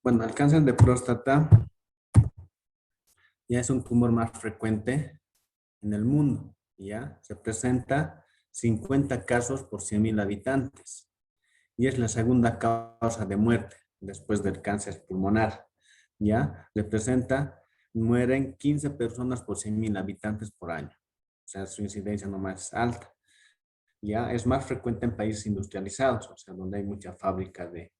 Bueno, el cáncer de próstata ya es un tumor más frecuente en el mundo. Ya se presenta 50 casos por 100.000 habitantes y es la segunda causa de muerte después del cáncer pulmonar. Ya mueren 15 personas por 100.000 habitantes por año. O sea, su incidencia no más alta. Ya es más frecuente en países industrializados, o sea, donde hay mucha fábrica de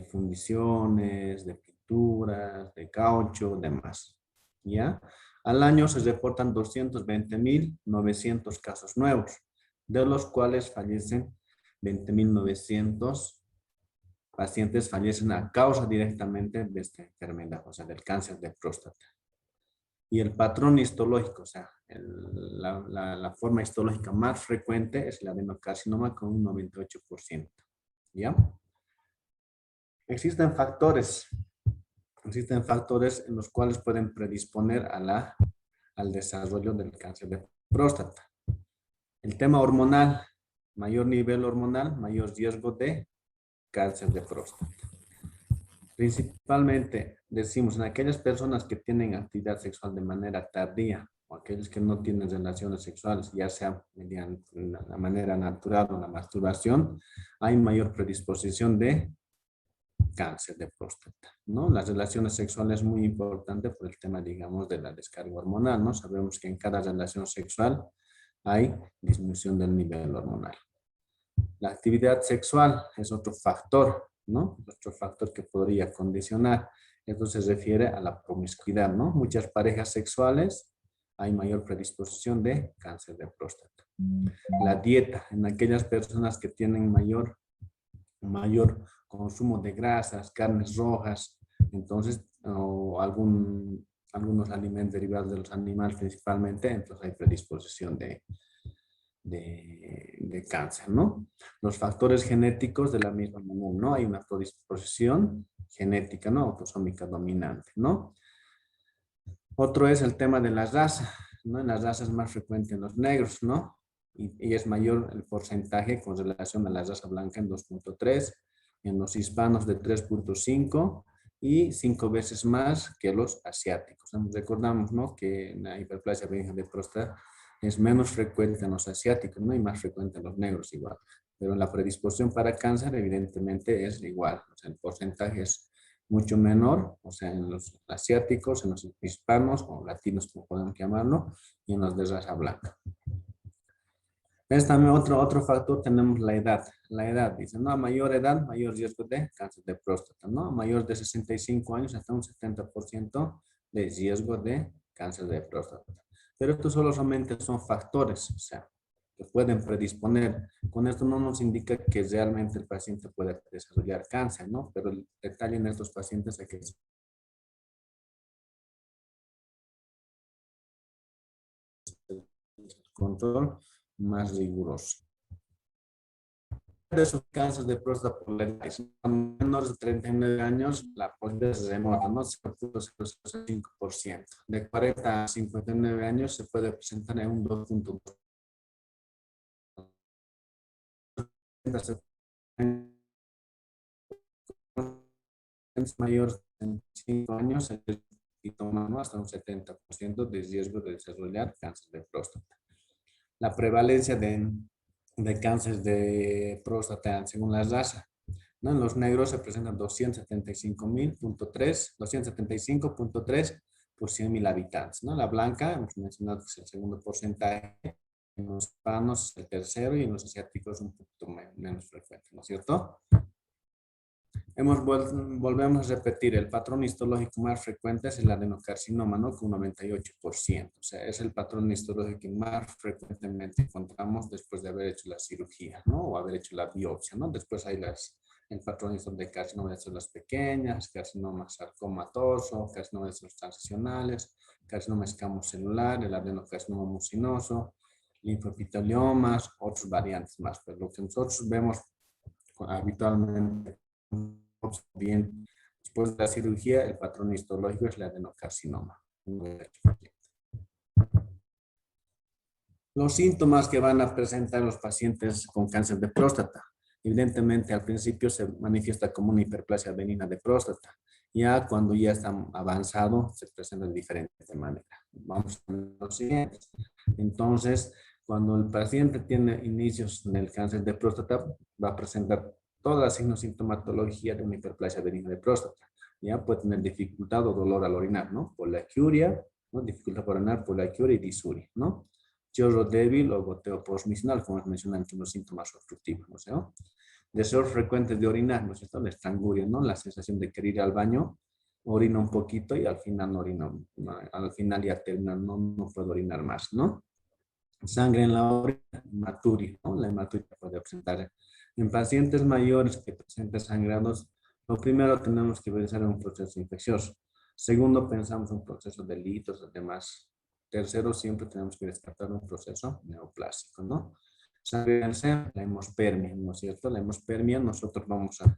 fundiciones, de pinturas, de caucho, demás. ¿Ya? Al año se reportan 220.900 casos nuevos, de los cuales fallecen 20.900 pacientes fallecen a causa directamente de esta enfermedad, o sea, del cáncer de próstata. Y el patrón histológico, o sea, la forma histológica más frecuente es el adenocarcinoma con un 98%. ¿Ya? Existen factores en los cuales pueden predisponer al desarrollo del cáncer de próstata. El tema hormonal, mayor nivel hormonal, mayor riesgo de cáncer de próstata. Principalmente, decimos, en aquellas personas que tienen actividad sexual de manera tardía o aquellos que no tienen relaciones sexuales, ya sea mediante la manera natural o la masturbación, hay mayor predisposición de cáncer de próstata, ¿no? Las relaciones sexuales es muy importante por el tema, digamos, de la descarga hormonal, ¿no? Sabemos que en cada relación sexual hay disminución del nivel hormonal. La actividad sexual es otro factor, ¿no? Otro factor que podría condicionar. Esto se refiere a la promiscuidad, ¿no? Muchas parejas sexuales hay mayor predisposición de cáncer de próstata. La dieta, en aquellas personas que tienen mayor consumo de grasas, carnes rojas, entonces, o algunos alimentos derivados de los animales principalmente, entonces hay predisposición de cáncer, ¿no? Los factores genéticos de la misma manera, ¿no? Hay una predisposición genética, ¿no? Autosómica dominante, ¿no? Otro es el tema de la raza, ¿no? En las razas es más frecuente en los negros, ¿no? Y es mayor el porcentaje con relación a la raza blanca en 2.3, en los hispanos de 3.5 y 5 veces más que los asiáticos. Recordamos, ¿no? Que la hiperplasia benigna de próstata es menos frecuente en los asiáticos, ¿no? Y más frecuente en los negros igual. Pero la predisposición para cáncer evidentemente es igual. O sea, el porcentaje es mucho menor, o sea, en los asiáticos, en los hispanos o latinos, como podemos llamarlo, y en los de raza blanca. Es también otro factor, tenemos la edad. La edad, dice, ¿no? A mayor edad, mayor riesgo de cáncer de próstata, ¿no? A mayor de 65 años, hasta un 70% de riesgo de cáncer de próstata. Pero estos solamente son factores, o sea, que pueden predisponer. Con esto no nos indica que realmente el paciente pueda desarrollar cáncer, ¿no? Pero el detalle en estos pacientes es que el control más riguroso. De esos cánceres de próstata por la edad, menores de 39 años, la posibilidad es remota, ¿no? 0.05%. De 40 a 59 años se puede presentar en un 2.2%. Mayor de 5 años y toman hasta un 70% de riesgo de desarrollar cáncer de próstata. La prevalencia de cáncer de próstata según la raza, ¿no? En los negros se presentan 275.3 por 100.000 habitantes, ¿no? La blanca, hemos mencionado que es el segundo porcentaje, en los hispanos el tercero y en los asiáticos un poquito menos frecuente, ¿no es cierto? Volvemos a repetir, el patrón histológico más frecuente es el adenocarcinoma, ¿no? Con un 98%. O sea, es el patrón histológico que más frecuentemente encontramos después de haber hecho la cirugía, ¿no? O haber hecho la biopsia, ¿no? Después hay el patrón de carcinoma de células pequeñas, carcinoma sarcomatoso, carcinoma de células transicionales, carcinoma escamocelular, el adenocarcinoma mucinoso, linfoepiteliomas, otros variantes más. Pero lo que nosotros vemos habitualmente bien, después de la cirugía, el patrón histológico es el adenocarcinoma. Los síntomas que van a presentar los pacientes con cáncer de próstata. Evidentemente, al principio se manifiesta como una hiperplasia benigna de próstata Ya cuando ya está avanzado, se presenta de diferente manera. Vamos a ver lo siguiente. Entonces, cuando el paciente tiene inicios en el cáncer de próstata, va a presentar toda la sintomatología de una hiperplasia benigna de próstata. Ya puede tener dificultad o dolor al orinar, ¿no? Poliaquiuria, ¿no? Dificultad para orinar, poliaquiuria y disuria, ¿no? Chorro débil o goteo postmissional, como mencioné entre los síntomas obstructivos, ¿no? ¿Sí? Deseos frecuentes de orinar, ¿no es cierto? La estranguria, ¿no? La sensación de querer ir al baño, orina un poquito y al final no orino, no, al final ya termina, no puedo orinar más, ¿no? Sangre en la orina, hematuria, ¿no? La hematuria puede presentar en pacientes mayores que presenten sangrados. Lo primero tenemos que pensar en un proceso infeccioso. Segundo, pensamos en un proceso de litos, además. Tercero, siempre tenemos que descartar un proceso neoplásico, ¿no? Sangre en el seno, la hemospermia, ¿no es cierto? La hemospermia, nosotros vamos a...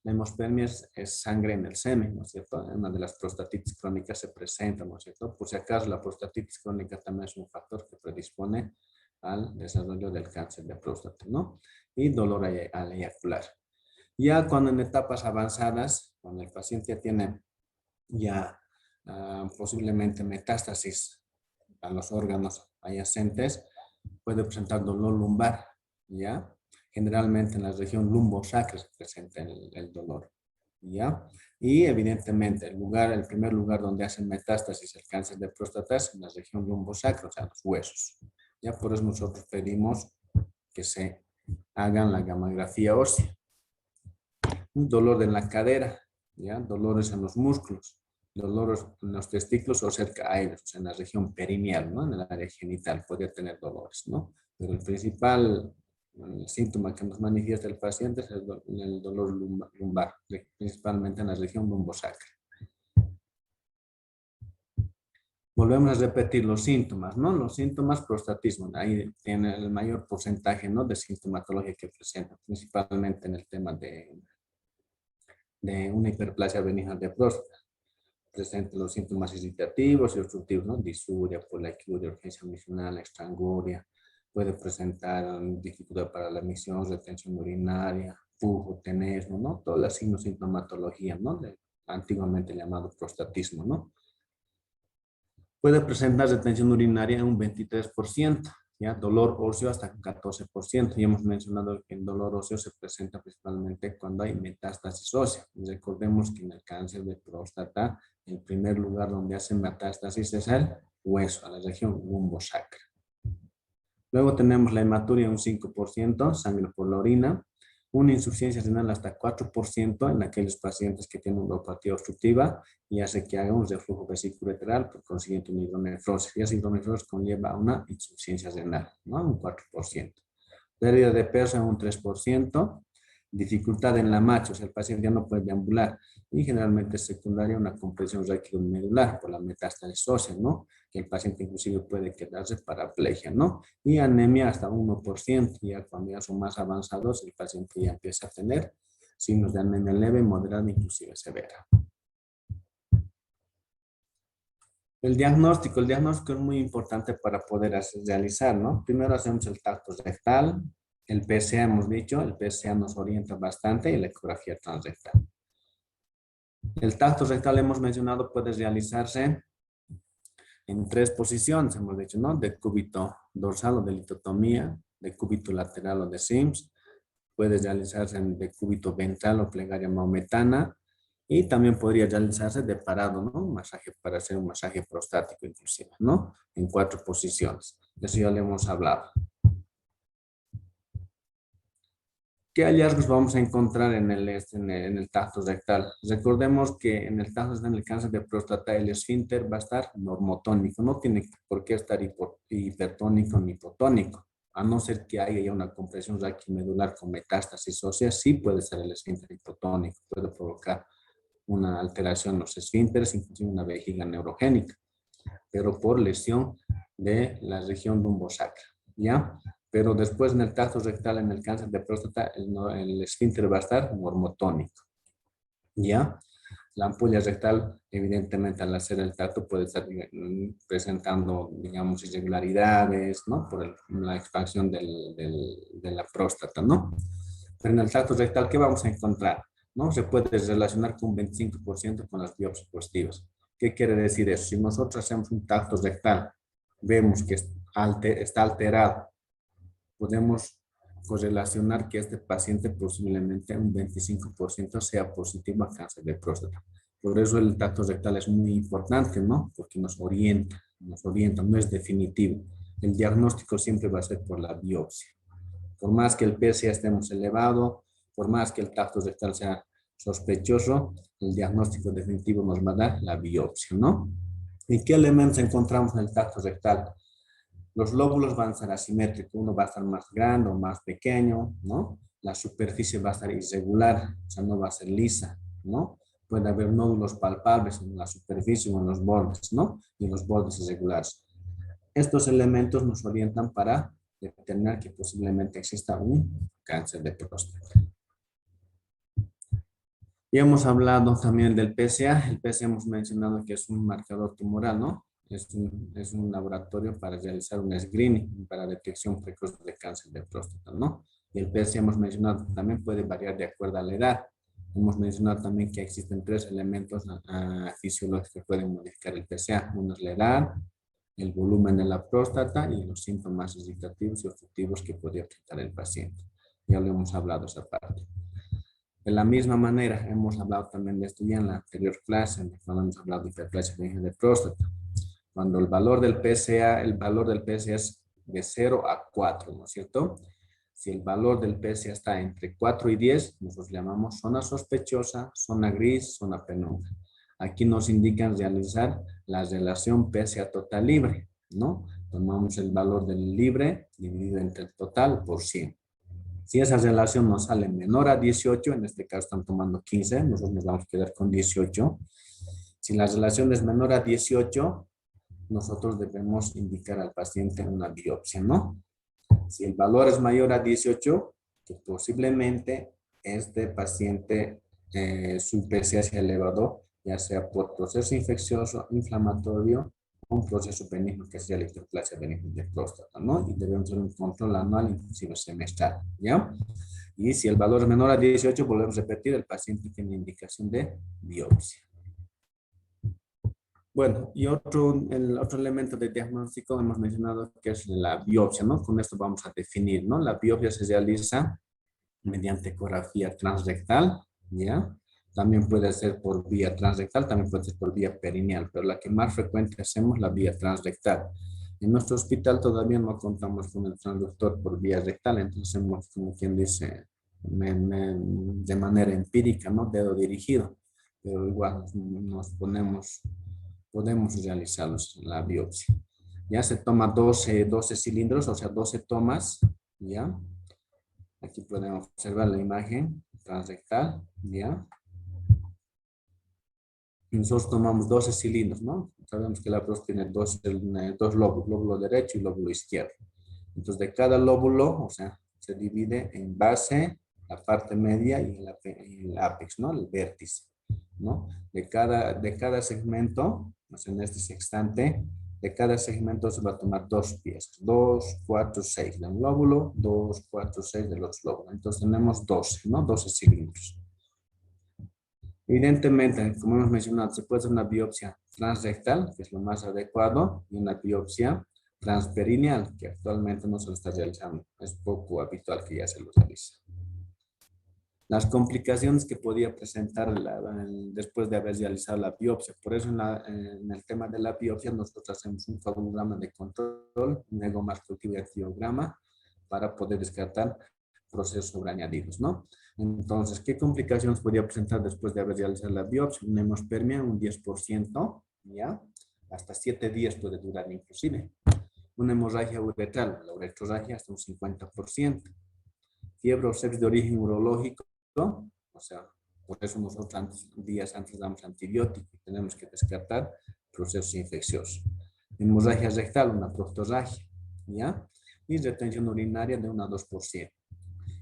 La hemospermia es sangre en el semen, ¿no es cierto? Una de las prostatitis crónicas se presenta, ¿no es cierto? Por si acaso, la prostatitis crónica también es un factor que predispone al desarrollo del cáncer de próstata, ¿no? Y dolor al eyacular. Ya cuando en etapas avanzadas, cuando el paciente ya tiene ya posiblemente metástasis a los órganos adyacentes, puede presentar dolor lumbar, ¿ya? Generalmente en la región lumbosacra se presenta el dolor, ¿ya? Y evidentemente el primer lugar donde hacen metástasis el cáncer de próstata es en la región lumbosacra, o sea, los huesos. Ya por eso nosotros pedimos que se hagan la gamografía ósea. Un dolor en la cadera, ¿ya? Dolores en los músculos, dolores en los testículos o cerca a ellos, o sea, en la región perineal, ¿no? En el área genital podría tener dolores, ¿no? Pero el principal síntoma que nos manifiesta el paciente es el dolor lumbar, principalmente en la región lumbosacra. Volvemos a repetir los síntomas, ¿no? Los síntomas, prostatismo, ahí tiene el mayor porcentaje, ¿no? De sintomatología que presenta, principalmente en el tema de una hiperplasia benigna de próstata. Presenta los síntomas irritativos y obstructivos, ¿no? Disuria, poliaquiuria, urgencia misional, estranguria. Puede presentar dificultad para la emisión, retención urinaria, pujo, tenesmo, ¿no? Todas las sintomatologías, ¿no? Antiguamente llamado prostatismo, ¿no? Puede presentar retención urinaria en un 23%, ¿ya? Dolor óseo hasta 14%. Ya hemos mencionado que el dolor óseo se presenta principalmente cuando hay metástasis ósea. Recordemos que en el cáncer de próstata, el primer lugar donde hacen metástasis es el hueso, a la región lumbosacra. Luego tenemos la hematuria un 5%, sangre por la orina, una insuficiencia renal hasta 4% en aquellos pacientes que tienen uropatía obstructiva y hace que haga un reflujo vesículo-uretral, por consiguiente una hidronefrosis. Y esa hidronefrosis conlleva una insuficiencia renal, ¿no? Un 4%. Pérdida de peso en un 3%. Dificultad en la macho, o sea, el paciente ya no puede deambular. Y generalmente es secundaria una compresión raquidomedular por la metástasis ósea, ¿no? Que el paciente inclusive puede quedarse paraplegia, ¿no? Y anemia hasta 1%, ya cuando ya son más avanzados, el paciente ya empieza a tener signos de anemia leve, moderada, inclusive severa. El diagnóstico es muy importante para poder realizar, ¿no? Primero hacemos el tacto rectal, el PSA hemos dicho, el PSA nos orienta bastante y la ecografía transrectal. El tacto rectal hemos mencionado puede realizarse en 3 posiciones, hemos dicho, ¿no? De cúbito dorsal o de litotomía, de cúbito lateral o de Sims, puede realizarse en de cúbito ventral o plegaria maometana, y también podría realizarse de parado, ¿no? Un masaje para hacer un masaje prostático inclusive, ¿no? En 4 posiciones. De eso ya le hemos hablado. ¿Qué hallazgos vamos a encontrar en el tacto rectal? Recordemos que en el tacto rectal, en el cáncer de próstata, el esfínter va a estar normotónico. No tiene por qué estar hipertónico ni hipotónico. A no ser que haya ya una compresión raquimedular con metástasis ósea, sí puede ser el esfínter hipotónico. Puede provocar una alteración en los esfínteres, inclusive una vejiga neurogénica, pero por lesión de la región lumbosacra, ¿ya? Pero después en el tacto rectal, en el cáncer de próstata, el esfínter va a estar normotónico, ¿ya? La ampolla rectal, evidentemente, al hacer el tacto puede estar presentando, digamos, irregularidades, ¿no? Por la expansión de la próstata, ¿no? Pero en el tacto rectal, ¿qué vamos a encontrar? ¿no? Se puede relacionar con un 25% con las biopsias positivas. ¿Qué quiere decir eso? Si nosotros hacemos un tacto rectal, vemos que está alterado, podemos correlacionar que este paciente posiblemente un 25% sea positivo a cáncer de próstata. Por eso el tacto rectal es muy importante, ¿no? Porque nos orienta, no es definitivo. El diagnóstico siempre va a ser por la biopsia. Por más que el PSA estemos elevado, por más que el tacto rectal sea sospechoso, el diagnóstico definitivo nos va a dar la biopsia, ¿no? ¿Y qué elementos encontramos en el tacto rectal? Los lóbulos van a ser asimétricos, uno va a estar más grande o más pequeño, ¿no? La superficie va a estar irregular, o sea, no va a ser lisa, ¿no? Puede haber nódulos palpables en la superficie o en los bordes, ¿no? Y en los bordes irregulares. Estos elementos nos orientan para determinar que posiblemente exista un cáncer de próstata. Ya hemos hablado también del PSA. El PSA hemos mencionado que es un marcador tumoral, ¿no? Es un laboratorio para realizar un screening para detección precoz de cáncer de próstata, ¿no? Y el PSA hemos mencionado también puede variar de acuerdo a la edad. Hemos mencionado también que existen tres elementos fisiológicos que pueden modificar el PSA. Uno es la edad, el volumen de la próstata y los síntomas irritativos y obstructivos que podría presentar el paciente. Ya lo hemos hablado esa parte. De la misma manera, hemos hablado también de esto ya en la anterior clase, cuando hemos hablado de hiperplasia benigna de próstata. Cuando el valor del PSA es de 0 a 4, ¿no es cierto? Si el valor del PSA está entre 4 y 10, nosotros llamamos zona sospechosa, zona gris, zona penumbra. Aquí nos indican realizar la relación PSA total libre, ¿no? Tomamos el valor del libre dividido entre el total por 100. Si esa relación nos sale menor a 18, en este caso están tomando 15, nosotros nos vamos a quedar con 18. Si la relación es menor a 18, nosotros debemos indicar al paciente una biopsia, ¿no? Si el valor es mayor a 18, que posiblemente este paciente su PSA sea elevado, ya sea por proceso infeccioso, inflamatorio, o un proceso benigno que sea la hiperplasia benigna de próstata, ¿no? Y debemos hacer un control anual, inclusive semestral, ¿ya? Y si el valor es menor a 18, volvemos a repetir, el paciente tiene indicación de biopsia. Bueno, y el otro elemento de diagnóstico hemos mencionado que es la biopsia, ¿no? Con esto vamos a definir, ¿no? La biopsia se realiza mediante ecografía transrectal, ¿ya? También puede ser por vía transrectal, también puede ser por vía perineal, pero la que más frecuente hacemos la vía transrectal. En nuestro hospital todavía no contamos con el transductor por vía rectal, entonces hemos, como quien dice, de manera empírica, ¿no? Dedo dirigido, pero igual podemos realizar la biopsia. Ya se toma 12 cilindros, o sea, 12 tomas, ¿ya? Aquí podemos observar la imagen transrectal, ¿ya? Y nosotros tomamos 12 cilindros, ¿no? Sabemos que la próstata tiene dos lóbulos, lóbulo derecho y lóbulo izquierdo. Entonces, de cada lóbulo, o sea, se divide en base, la parte media y el ápex, ¿no? El vértice, ¿no? De cada segmento, o sea, en este sextante, de cada segmento se va a tomar dos piezas, 2, 4, 6 de un lóbulo, 2, 4, 6 del otro lóbulo. Entonces tenemos 12, ¿no? 12 cilindros. Evidentemente, como hemos mencionado, se puede hacer una biopsia transrectal, que es lo más adecuado, y una biopsia transperineal, que actualmente no se lo está realizando. Es poco habitual que ya se lo realice. Las complicaciones que podía presentar después de haber realizado la biopsia. Por eso en el tema de la biopsia nosotros hacemos un cronograma de control, un egomarcativo y actiograma para poder descartar procesos sobreañadidos, ¿no? Entonces, ¿qué complicaciones podría presentar después de haber realizado la biopsia? Una hemospermia, un 10%, ¿ya? Hasta 7 días puede durar inclusive. Una hemorragia uretral, la uretrorragia hasta un 50%. Fiebre o sepsis de origen urológico, o sea, por eso nosotros días antes damos antibiótico y tenemos que descartar procesos infecciosos. Hemorragia rectal, una proctorragia, ¿ya? Y retención urinaria de 1 a 2%.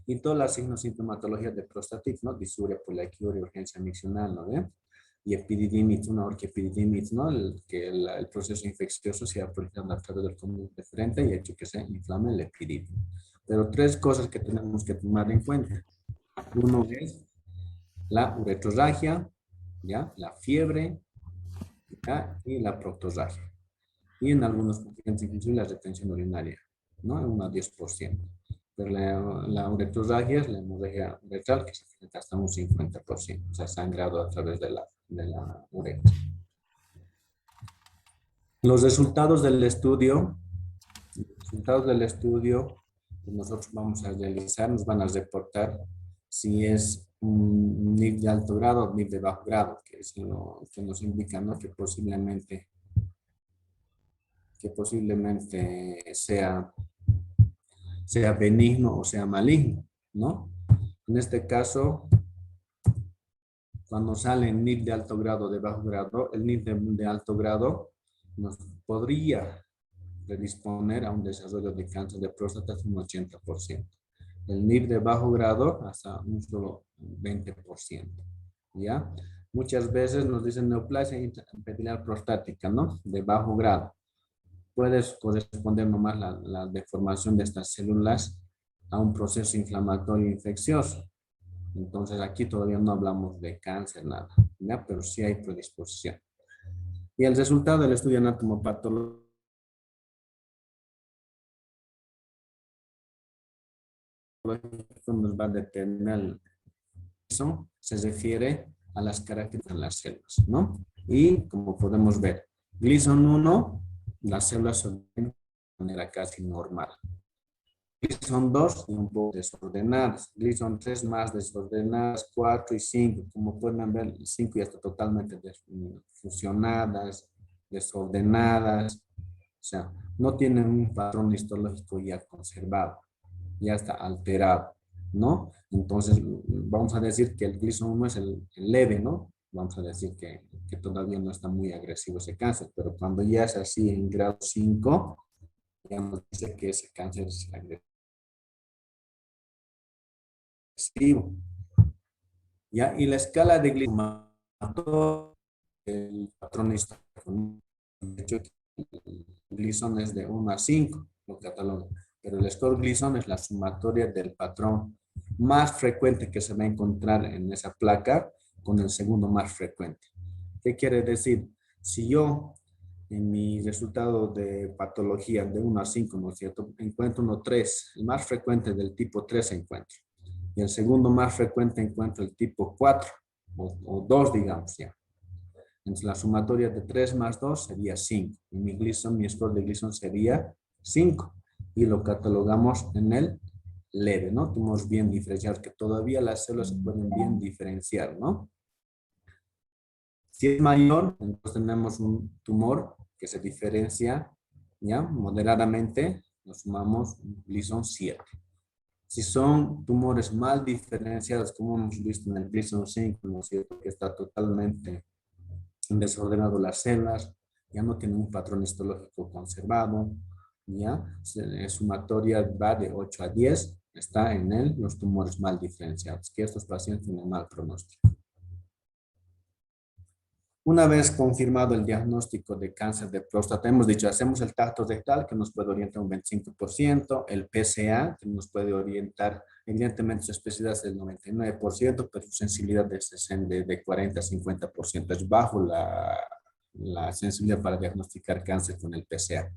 Y todas las signos sintomatologías de prostatitis, ¿no? Disuria, poliaquiuria, urgencia miccional, ¿no? Y epididimitis, una orquiepididimitis, ¿no? El proceso infeccioso se ha proliferado a través del común deferente y hecho que se inflame el epididimo. Pero tres cosas que tenemos que tomar en cuenta. Uno es la uretrorragia, ¿ya? La fiebre, ¿ya? Y la proctorragia. Y en algunos pacientes inclusive la retención urinaria, ¿no? En un 10%. Pero la uretrorragia es la hemorragia uretral que se presenta hasta un 50%, o sea, sangrado a través de la uretra. Los resultados del estudio, que nosotros vamos a realizar, nos van a reportar si es un NIF de alto grado o NIF de bajo grado, que es lo que nos indica, ¿no? Que posiblemente sea benigno o sea maligno, ¿no? En este caso, cuando sale el NIF de alto grado o de bajo grado, el NIF de alto grado nos podría predisponer a un desarrollo de cáncer de próstata hasta un 80%. El NIF de bajo grado hasta un solo 20%. ¿Ya? Muchas veces nos dicen neoplasia intraepitelial prostática, ¿no? De bajo grado. Puede corresponder nomás la deformación de estas células a un proceso inflamatorio infeccioso. Entonces aquí todavía no hablamos de cáncer, nada, ¿ya? Pero sí hay predisposición. Y el resultado del estudio anatomopatológico nos va a determinar eso, se refiere a las características de las células, ¿no? Y como podemos ver, Gleason 1, las células son de manera casi normal. Gleason 2, un poco desordenadas. Gleason 3, más desordenadas. 4 y 5, como pueden ver, 5 ya está totalmente fusionadas, desordenadas. O sea, no tienen un patrón histológico ya conservado, ya está alterado, ¿no? Entonces, vamos a decir que el Gleason 1 es el leve, ¿no? Vamos a decir que todavía no está muy agresivo ese cáncer, pero cuando ya es así en grado 5, ya nos dice que ese cáncer es agresivo. ¿Ya? Y la escala de Gleason, el patrón histórico, de hecho, el Gleason es de 1 a 5, lo cataloga, pero el score Gleason es la sumatoria del patrón más frecuente que se va a encontrar en esa placa con el segundo más frecuente. ¿Qué quiere decir? Si yo en mi resultado de patología de 1 a 5, ¿no es cierto?, encuentro uno 3, el más frecuente del tipo 3 encuentro. Y el segundo más frecuente encuentro el tipo 4 o 2, digamos ya. Entonces la sumatoria de 3 más 2 sería 5. Y mi score de Gleason sería 5. Y lo catalogamos en el leve, ¿no? Tenemos bien diferenciar, que todavía las células se pueden bien diferenciar, ¿no? Si es mayor, entonces tenemos un tumor que se diferencia, ¿ya? Moderadamente, nos sumamos Gleason 7. Si son tumores mal diferenciados, como hemos visto en el Gleason 5, ¿no es cierto?, que está totalmente desordenado las células, ya no tiene un patrón histológico conservado, ya, sumatoria va de 8 a 10, está en los tumores mal diferenciados, que estos pacientes tienen mal pronóstico. Una vez confirmado el diagnóstico de cáncer de próstata, hemos dicho, hacemos el tacto rectal, que nos puede orientar un 25%, el PSA, que nos puede orientar, evidentemente su especificidad es del 99%, pero su sensibilidad de 40 a 50%, es bajo la sensibilidad para diagnosticar cáncer con el PSA.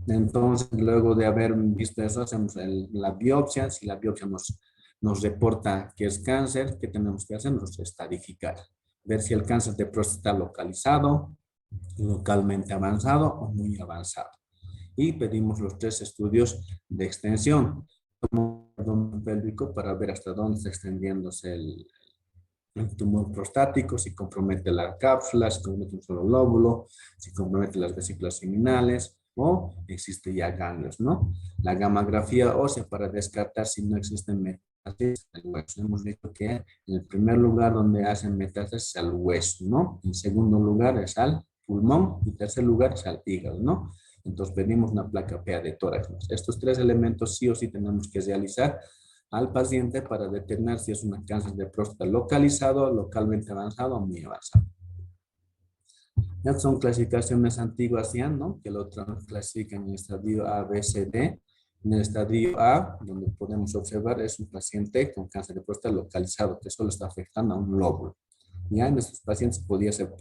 Entonces, luego de haber visto eso, hacemos la biopsia. Si la biopsia nos reporta que es cáncer, ¿qué tenemos que hacer? Nos estadificar. Ver si el cáncer de próstata está localizado, localmente avanzado o muy avanzado. Y pedimos los 3 estudios de extensión. Como abdomen pélvico para ver hasta dónde está extendiéndose el tumor prostático, si compromete la cápsula, si compromete un solo lóbulo, si compromete las vesículas seminales o existe ya ganglios, ¿no? La gammagrafía ósea para descartar si no existen metástasis al hueso. Hemos visto que en el primer lugar donde hacen metástasis es al hueso, ¿no? En segundo lugar es al pulmón y en tercer lugar es al hígado, ¿no? Entonces pedimos una placa PA de tórax. Estos 3 elementos sí o sí tenemos que realizar al paciente para determinar si es un cáncer de próstata localizado, localmente avanzado o muy avanzado. Ya son clasificaciones antiguas ya, ¿no? Que lo clasifican en estadio A, B, C, D. En el estadio A, donde podemos observar, es un paciente con cáncer de próstata localizado, que solo está afectando a un lóbulo. Ya en estos pacientes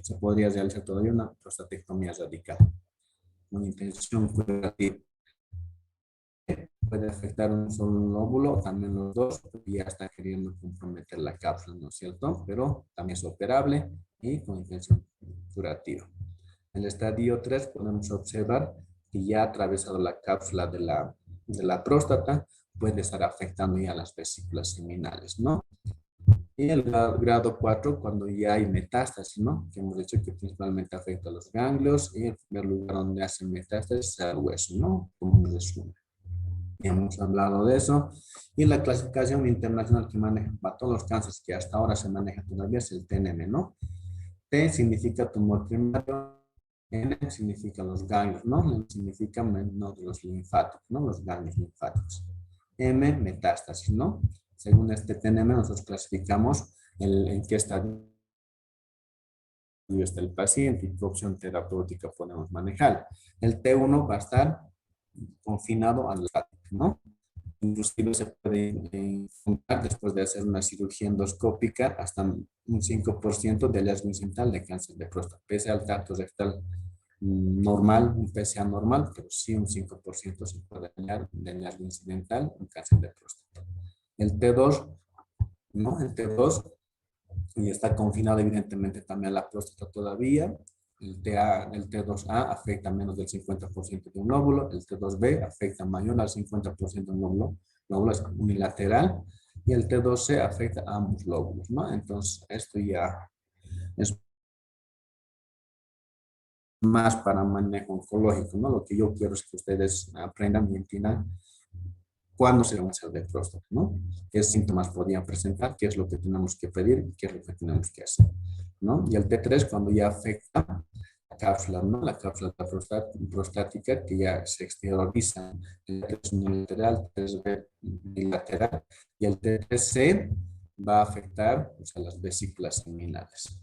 se podría realizar todavía una prostatectomía radical. Una intención curativa. Puede afectar un solo lóbulo, también los dos, porque ya está queriendo comprometer la cápsula, ¿no es cierto? Pero también es operable y con intención curativa. En el estadio 3 podemos observar que ya ha atravesado la cápsula de la próstata, puede estar afectando ya las vesículas seminales, ¿no? Y el grado 4, cuando ya hay metástasis, ¿no? Que hemos dicho que principalmente afecta a los ganglios y el primer lugar donde hace metástasis es al hueso, ¿no? Como un resumen. Ya hemos hablado de eso. Y la clasificación internacional que maneja para todos los cánceres que hasta ahora se maneja todavía es el TNM, ¿no? T significa tumor primario, N significa los ganglios, ¿no? N significa nódulos linfáticos, ¿no? Los ganglios linfáticos. M, metástasis, ¿no? Según este TNM, nosotros clasificamos en qué estadio está el paciente y qué opción terapéutica podemos manejar. El T1 va a estar confinado al linfático, ¿no? Inclusive se puede encontrar después de hacer una cirugía endoscópica hasta un 5% de hallazgo incidental de cáncer de próstata, pese al tacto rectal normal, un PSA normal, pero sí un 5% se puede hallar de hallazgo incidental en cáncer de próstata. El T2, ¿no? El T2 y está confinado evidentemente también a la próstata todavía. El T2A afecta menos del 50% de un óvulo, el T2B afecta mayor al 50% de un óvulo, lóbulo es unilateral, y el T2C afecta a ambos lóbulos, ¿no? Entonces, esto ya es más para manejo oncológico, ¿no? Lo que yo quiero es que ustedes aprendan y entiendan cuándo se va a hacer de próstata, ¿no? ¿Qué síntomas podrían presentar? ¿Qué es lo que tenemos que pedir? ¿Qué es lo que tenemos que hacer? ¿No? Y el T3 cuando ya afecta la cápsula, ¿no? La cápsula prostática que ya se exterioriza. El T3 unilateral, T3B bilateral y el T3C va a afectar pues, a las vesículas seminales.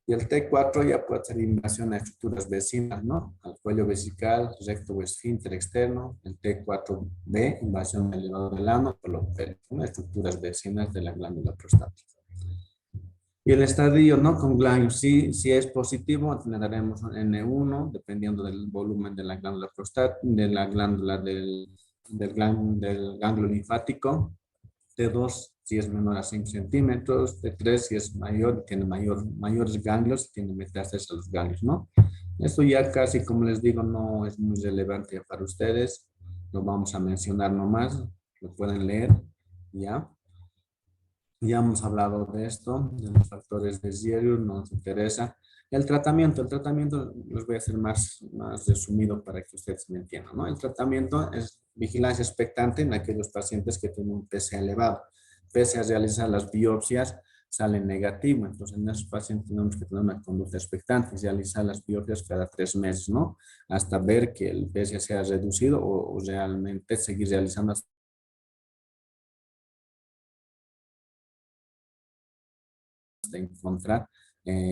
Y el T4 ya puede ser invasión a estructuras vecinas, ¿no? Al cuello vesical, recto o esfínter externo. El T4B, invasión al elevador del ano, colopélvico, estructuras vecinas de la glándula prostática. Y el estadio, ¿no? Con ganglios, si es positivo, tendremos N1, dependiendo del volumen de la glándula prostática, de la glándula del ganglio linfático. T2 si es menor a 5 centímetros, T3 si es mayor, tiene mayores ganglios, tiene metástasis a los ganglios, ¿no? Esto ya casi, como les digo, no es muy relevante para ustedes, lo vamos a mencionar nomás, lo pueden leer, ¿ya? Ya hemos hablado de esto, de los factores de riesgo, nos interesa. El tratamiento los voy a hacer más resumido para que ustedes me entiendan, ¿no? El tratamiento es vigilancia expectante en aquellos pacientes que tienen un PSA elevado. Pese a realizar las biopsias, sale negativo. Entonces, en esos pacientes tenemos que tener una conducta expectante, realizar las biopsias cada 3 meses, ¿no? Hasta ver que el PSA sea reducido o realmente seguir realizando hasta encontrar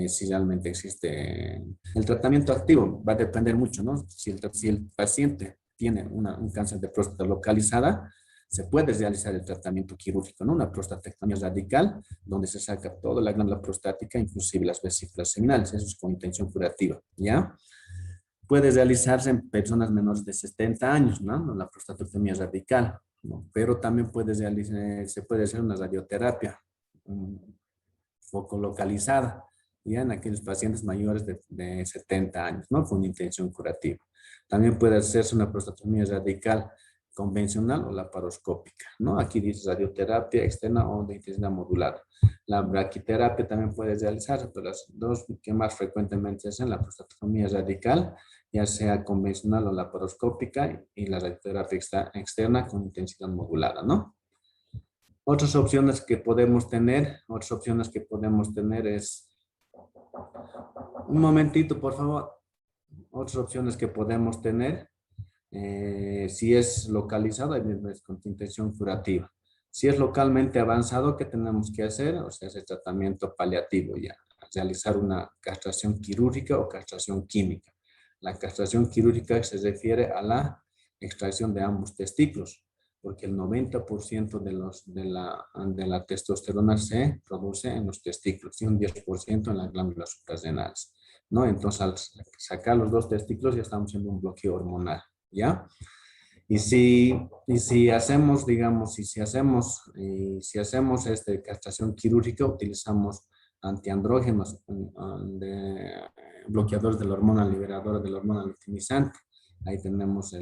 si realmente existe. El tratamiento activo va a depender mucho, ¿no? Si el paciente tiene un cáncer de próstata localizada, se puede realizar el tratamiento quirúrgico, ¿no? Una prostatectomía radical, donde se saca toda la glándula prostática, inclusive las vesículas seminales, eso es con intención curativa, ¿ya? Puede realizarse en personas menores de 70 años, ¿no? La prostatectomía radical, ¿no? Pero también se puede hacer una radioterapia, poco localizada, ya en aquellos pacientes mayores de 70 años, ¿no? Con intención curativa. También puede hacerse una prostatomía radical convencional o laparoscópica, ¿no? Aquí dice radioterapia externa o de intensidad modulada. La braquiterapia también puede realizarse, pero las dos que más frecuentemente se hacen, la prostatomía radical, ya sea convencional o laparoscópica, y la radioterapia externa con intensidad modulada, ¿no? Otras opciones que podemos tener es, un momentito, por favor. Otras opciones que podemos tener, si es localizado, es con intención curativa. Si es localmente avanzado, ¿qué tenemos que hacer? O sea, ese tratamiento paliativo ya, realizar una castración quirúrgica o castración química. La castración quirúrgica se refiere a la extracción de ambos testículos, porque el 90% de la testosterona se produce en los testículos y un 10% en las glándulas suprarrenales, ¿no? Entonces, al sacar los dos testículos ya estamos haciendo un bloqueo hormonal, ¿ya? Y si hacemos, digamos, si hacemos castración quirúrgica, utilizamos antiandrógenos, bloqueadores de la hormona liberadora, de la hormona luteinizante. Ahí tenemos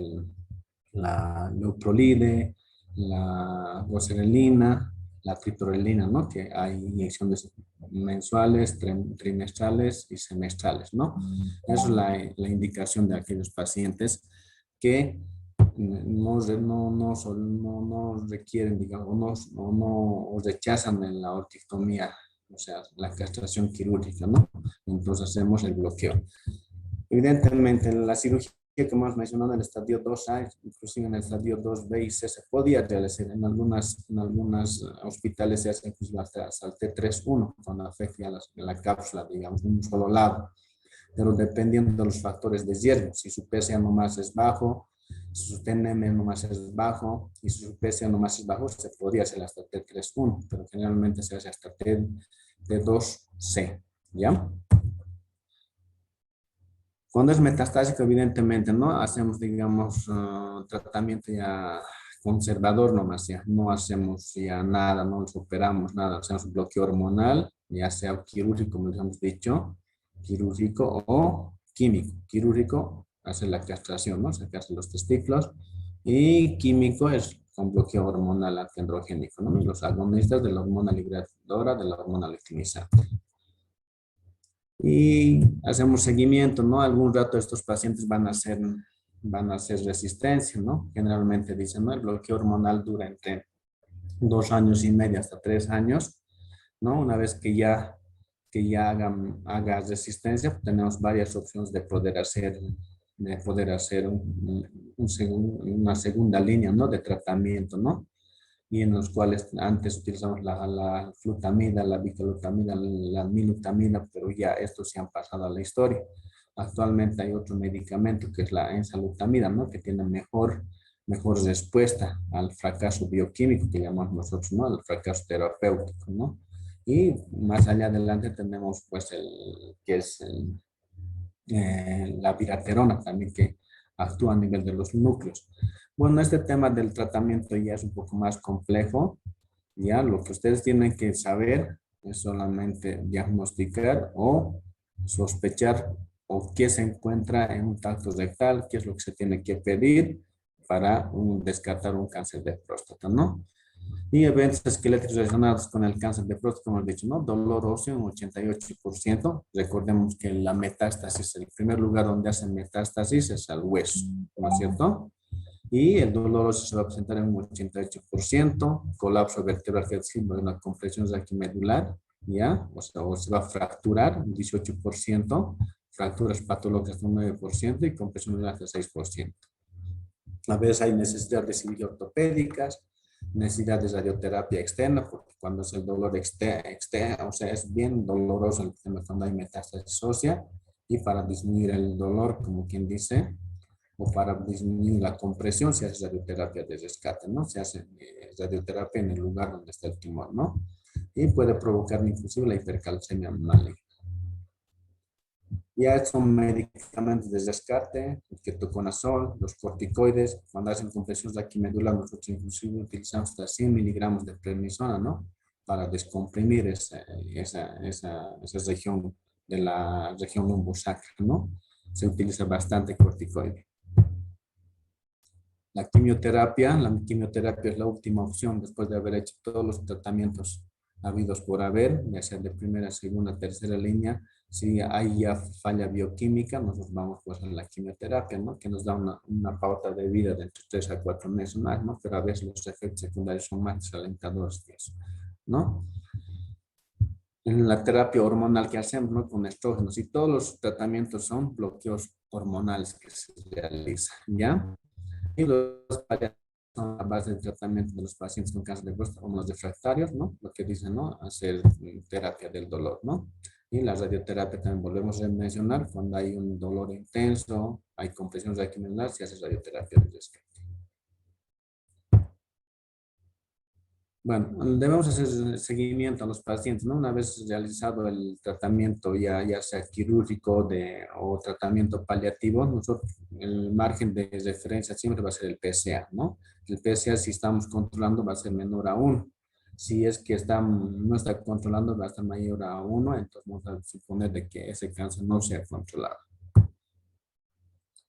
la leuprolide, la goserelina, la tritorelina, ¿no? Que hay inyecciones mensuales, trimestrales y semestrales, ¿no? Esa es la indicación de aquellos pacientes que no requieren, digamos, no rechazan en la ortictomía, o sea, la castración quirúrgica, ¿no? Entonces hacemos el bloqueo. Evidentemente, en la cirugía que hemos mencionado en el estadio 2A, inclusive en el estadio 2B y C, se podía realizar. En algunas hospitales se hace inclusive hasta el T3-1, cuando afecta a la cápsula, digamos, de un solo lado. Pero dependiendo de los factores de riesgo, si su PSA nomás es bajo, si su TNM nomás es bajo y si su PSA nomás es bajo, se podría hacer hasta T3-1, pero generalmente se hace hasta T2C, ¿ya? Cuando es metastásico, evidentemente, ¿no? Hacemos, digamos, tratamiento ya conservador nomás, ya. No hacemos ya nada, no superamos nada. Hacemos un bloqueo hormonal, ya sea quirúrgico, como les hemos dicho, quirúrgico o químico. Quirúrgico hace la castración, ¿no? Sacarse los testículos. Y químico es con bloqueo hormonal antiandrogénico, ¿no? Y los agonistas de la hormona liberadora, de la hormona luteinizante. Y hacemos seguimiento, ¿no? Algún rato estos pacientes van a hacer resistencia, ¿no? Generalmente dicen, ¿no? El bloqueo hormonal dura entre 2 años y medio hasta 3 años, ¿no? Una vez que ya haga resistencia, pues tenemos varias opciones de poder hacer una segunda línea, ¿no? De tratamiento, ¿no? Y en los cuales antes utilizamos la flutamida, la bicalutamida, la milutamida, pero ya estos se han pasado a la historia. Actualmente hay otro medicamento que es la enzalutamida, ¿no? Que tiene mejor respuesta al fracaso bioquímico que llamamos nosotros, ¿no? Al fracaso terapéutico, ¿no? Y más allá adelante tenemos pues la viraterona también que actúa a nivel de los núcleos. Bueno, este tema del tratamiento ya es un poco más complejo. Ya lo que ustedes tienen que saber es solamente diagnosticar o sospechar o qué se encuentra en un tracto rectal, qué es lo que se tiene que pedir para descartar un cáncer de próstata, ¿no? Y eventos esqueléticos relacionados con el cáncer de próstata, como he dicho, ¿no? Dolor óseo, un 88%. Recordemos que la metástasis, el primer lugar donde hacen metástasis es al hueso, ¿no es cierto? Y el dolor óseo se va a presentar en un 88%, colapso vertebral flexible de una compresión raquimedular, ¿ya? O se va a fracturar un 18%, fracturas patológicas un 9% y compresión medular del 6%. A veces hay necesidad de cirugía ortopédicas, necesidad de radioterapia externa, porque cuando es el dolor externo, o sea, es bien doloroso el tema cuando hay metástasis ósea, y para disminuir el dolor, como quien dice, o para disminuir la compresión, se hace radioterapia de rescate, ¿no? Se hace radioterapia en el lugar donde está el tumor, ¿no? Y puede provocar inclusive la hipercalcemia maligna. Ya son medicamentos de rescate, el ketoconazol, los corticoides. Cuando hacen compresión de raquimedular, nosotros inclusive utilizamos hasta 100 miligramos de prednisona, ¿no? Para descomprimir esa región de la región lumbosacra, ¿no? Se utiliza bastante corticoide. La quimioterapia es la última opción después de haber hecho todos los tratamientos habidos por haber, ya sea de primera, segunda, tercera línea. Si hay ya falla bioquímica, nosotros vamos pues a la quimioterapia, ¿no? Que nos da una pauta de vida de entre 3 a 4 meses más, ¿no? Pero a veces los efectos secundarios son más desalentadores que eso, ¿no? En la terapia hormonal que hacemos, ¿no? Con estrógenos y todos los tratamientos son bloqueos hormonales que se realizan, ¿ya? Y los paliativos son a base de tratamiento de los pacientes con cáncer de próstata, como los refractarios, ¿no? Lo que dicen, ¿no? Hacer terapia del dolor, ¿no? Y la radioterapia también volvemos a mencionar, cuando hay un dolor intenso, hay compresión raquimedular, se hace radioterapia de rescate. Bueno, debemos hacer seguimiento a los pacientes, ¿no? Una vez realizado el tratamiento, ya sea quirúrgico o tratamiento paliativo, nosotros, el margen de referencia siempre va a ser el PSA, ¿no? El PSA, si estamos controlando, va a ser menor a 1. Si es que no está controlando, va a estar mayor a 1, entonces vamos a suponer de que ese cáncer no se ha controlado.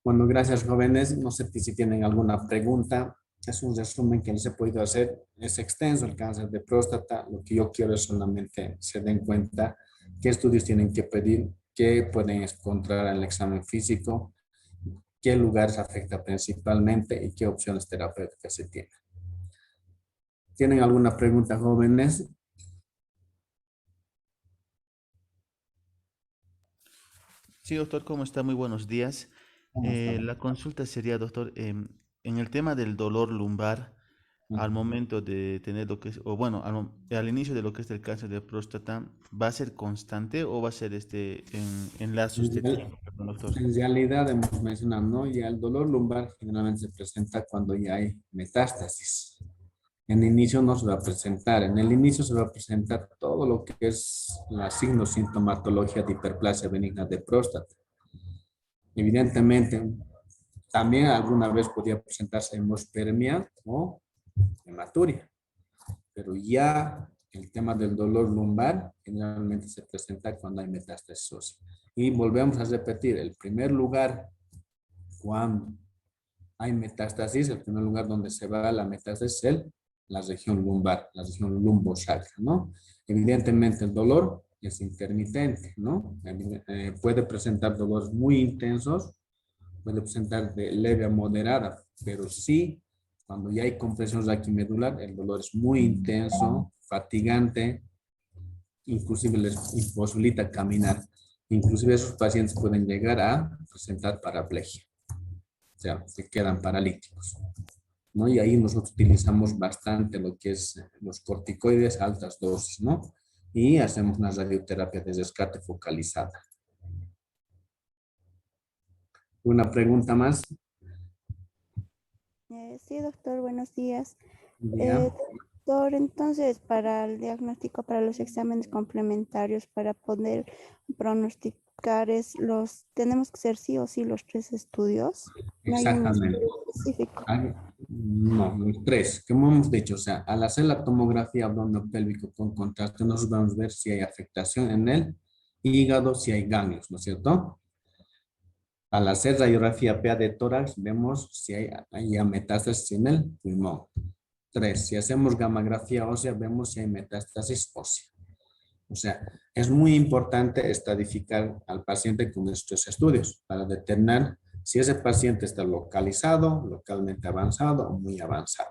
Bueno, gracias, jóvenes. No sé si tienen alguna pregunta. Es un resumen que les he podido hacer. Es extenso el cáncer de próstata. Lo que yo quiero es solamente se den cuenta qué estudios tienen que pedir, qué pueden encontrar en el examen físico, qué lugares afecta principalmente y qué opciones terapéuticas se tienen. ¿Tienen alguna pregunta, jóvenes? Sí, doctor, ¿cómo está? Muy buenos días. ¿Cómo están? La consulta sería, doctor, en el tema del dolor lumbar al Ujú. momento de tener lo que es, o bueno, al inicio de lo que es el cáncer de próstata, ¿va a ser constante o va a ser en lapsos En de real- tiempo, perdón, doctor? en realidad hemos mencionado, ¿no? Ya el dolor lumbar generalmente se presenta cuando ya hay metástasis. En inicio no se va a presentar. En el inicio se va a presentar todo lo que es la sintomatología de hiperplasia benigna de próstata. Evidentemente, también alguna vez podría presentarse hemospermia o hematuria, pero ya el tema del dolor lumbar generalmente se presenta cuando hay metástasis ósea. Y volvemos a repetir, el primer lugar cuando hay metástasis, el primer lugar donde se va la metástasis es la región lumbar, la región lumbosacra, ¿no? Evidentemente el dolor es intermitente, ¿no? Puede presentar dolores muy intensos, puede presentar de leve a moderada, pero sí, cuando ya hay compresión raquimedular, el dolor es muy intenso, fatigante, inclusive les imposibilita caminar. Inclusive esos pacientes pueden llegar a presentar paraplegia, o sea, se quedan paralíticos, ¿no? Y ahí nosotros utilizamos bastante lo que es los corticoides altas dosis, ¿no? Y hacemos una radioterapia de rescate focalizada. Una pregunta más, Sí, doctor, buenos días. ya. Eh, Doctor, entonces, para el diagnóstico, para los exámenes complementarios, para poder pronosticar, tenemos que ser sí o sí los tres estudios. No hay un Exactamente. estudio específico. No, los tres, como hemos dicho, o sea, al hacer la tomografía abdominopélvico con contraste, nos vamos a ver si hay afectación en el hígado, si hay ganglios, ¿no es cierto? Al hacer radiografía PA de tórax, vemos si hay metástasis en el pulmón. Tres, si hacemos gammagrafía ósea, vemos si hay metástasis ósea. O sea, es muy importante estadificar al paciente con estos estudios para determinar si ese paciente está localizado, localmente avanzado o muy avanzado,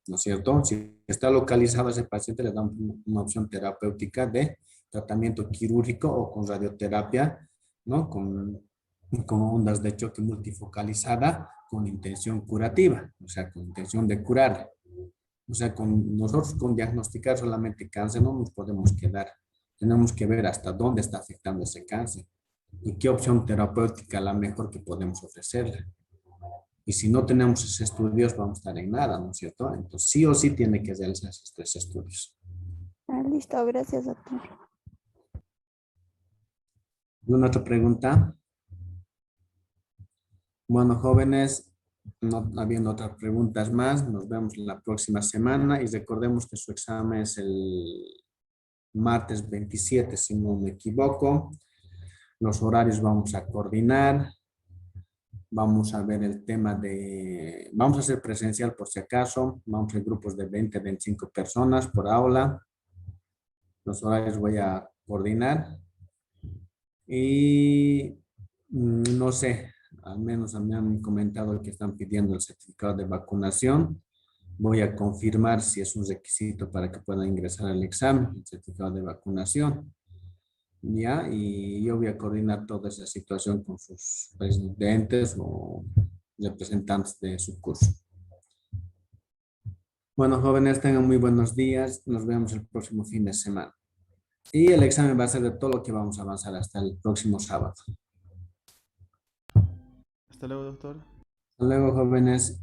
¿no es cierto? Si está localizado ese paciente, le damos una opción terapéutica de tratamiento quirúrgico o con radioterapia, ¿no? Con ondas de choque multifocalizada con intención curativa, o sea, con intención de curar. O sea, nosotros con diagnosticar solamente cáncer no nos podemos quedar. Tenemos que ver hasta dónde está afectando ese cáncer y qué opción terapéutica la mejor que podemos ofrecerle. Y si no tenemos esos estudios, vamos a estar en nada, ¿no es cierto? Entonces, sí o sí tiene que realizar esos tres estudios. Ah, listo, gracias, doctor. ¿Alguna otra pregunta? Bueno, jóvenes, no habiendo otras preguntas más, nos vemos la próxima semana y recordemos que su examen es el martes 27, si no me equivoco. Los horarios vamos a coordinar. Vamos a ver el tema vamos a hacer presencial por si acaso. Vamos a grupos de 20, 25 personas por aula. Los horarios voy a coordinar. Y no sé, al menos me han comentado que están pidiendo el certificado de vacunación. Voy a confirmar si es un requisito para que puedan ingresar al examen, el certificado de vacunación. Ya, y yo voy a coordinar toda esa situación con sus presidentes o representantes de su curso. Bueno, jóvenes, tengan muy buenos días. Nos vemos el próximo fin de semana. Y el examen va a ser de todo lo que vamos a avanzar hasta el próximo sábado. Hasta luego, doctor. Hasta luego, jóvenes.